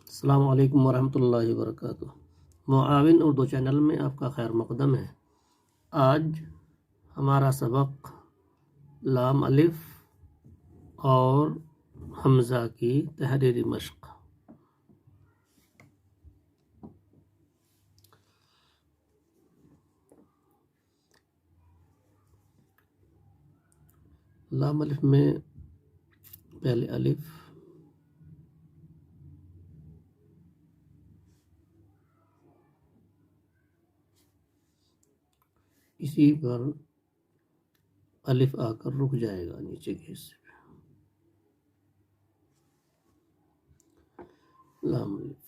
अस्सलाम वालेकुम वरहमतुल्लाहि वबरकातुह। मुआविन उर्दू चैनल में आपका खैर मक़दम है। आज हमारा सबक लाम अलिफ और हमज़ा की तहरीरी मश्क। लाम अलिफ में पहले अलिफ, इसी पर अलिफ आकर रुक जाएगा नीचे के हिस्से पे। लाम अलिफ,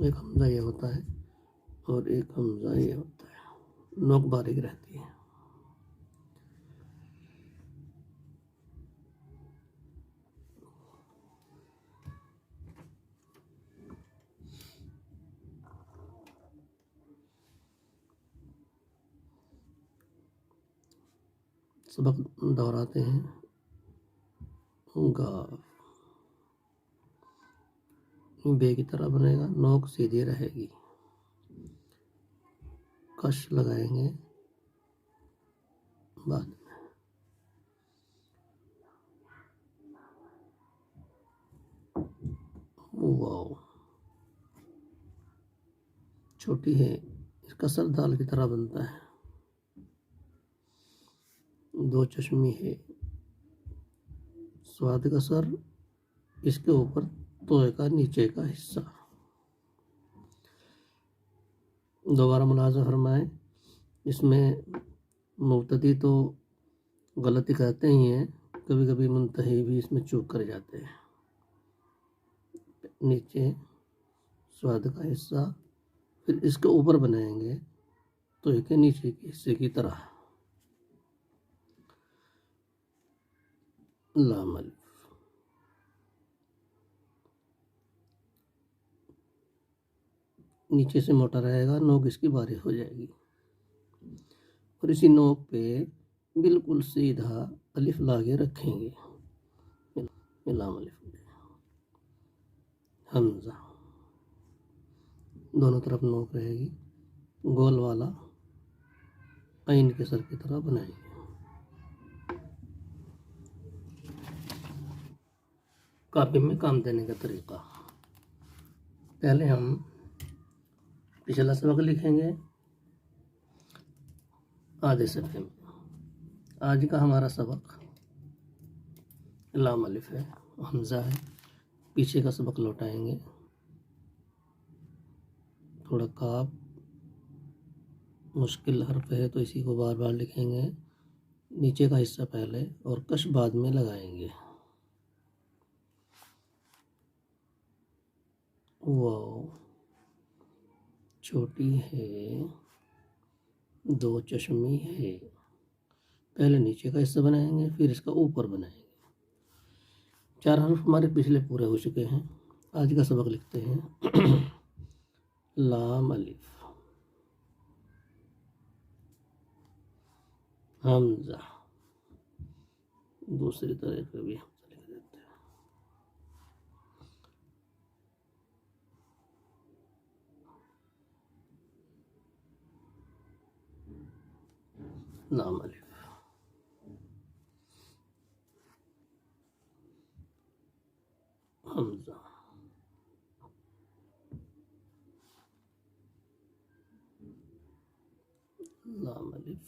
एक हमज़ा ये होता है और एक हमज़ा ये होता है, नोक बारीक रहती है। सबक दोहराते हैं। गाफ बे की तरह बनेगा, नोक सीधी रहेगी, कश लगाएंगे बाद में। वाव छोटी है, इसका सर दाल की तरह बनता है। दो चश्मी है, स्वाद का सर, इसके ऊपर तोए का नीचे का हिस्सा। दोबारा मुलाज़ा फरमाएं, इसमें मुब्तदी तो गलती करते ही हैं, कभी कभी मुंतही भी इसमें चूक कर जाते हैं। नीचे स्वाद का हिस्सा, फिर इसके ऊपर बनाएंगे तोए के नीचे के हिस्से की तरह। लाम अलिफ, नीचे से मोटा रहेगा, नोक इसकी बारीक हो जाएगी और इसी नोक पे बिल्कुल सीधा अलिफ लाके रखेंगे। लाम अलिफ, हमज़ा, दोनों तरफ नोक रहेगी, गोल वाला आइन के सर की तरह बनाएंगे। कॉपी में काम देने का तरीका, पहले हम पिछला सबक लिखेंगे आधे सफ़े में। आज का हमारा सबक लाम अलिफ है, हमज़ा है। पीछे का सबक लौटाएंगे, थोड़ा काफ मुश्किल हर्फ है तो इसी को बार बार लिखेंगे। नीचे का हिस्सा पहले और कश बाद में लगाएंगे। वाव छोटी है, दो चश्मी है। पहले नीचे का हिस्सा बनाएंगे, फिर इसका ऊपर बनाएंगे। 4 हर्फ हमारे पिछले पूरे हो चुके हैं। आज का सबक लिखते हैं। लाम अलिफ, हमज़ा, दूसरी तरह से भी हमज़ा लिख देते हैं। लाम अलिफ, हमज़ा, लाम अलिफ,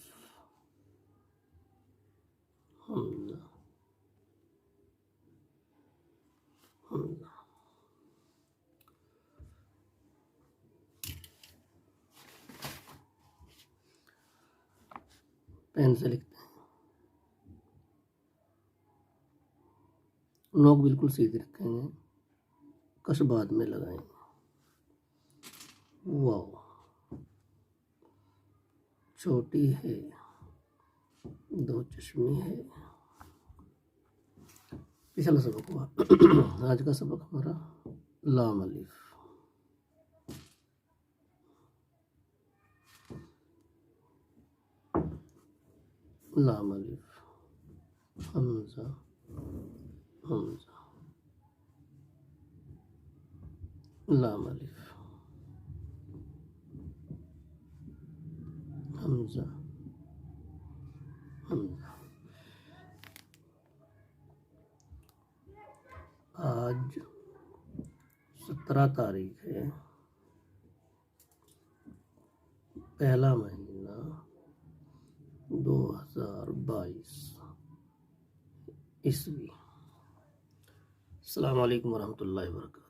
हमज़ा, हमज़ा। पेन से लिखते हैं। नोक बिल्कुल सीधी रखेंगे, कश बाद में लगाएंगे। वाव छोटी है, दो चश्मी है। पिछला सबक हुआ। आज का सबक हमारा लाम अलिफ, लाम अलिफ, हमज़ा, हमजा, लाम अलिफ, हमजा, हमजा। आज 17 तारीख है, पहला महीना 2022 ईस्वी। अस्सलाम वालेकुम वरहमतुल्लाहि वबरकातुहू।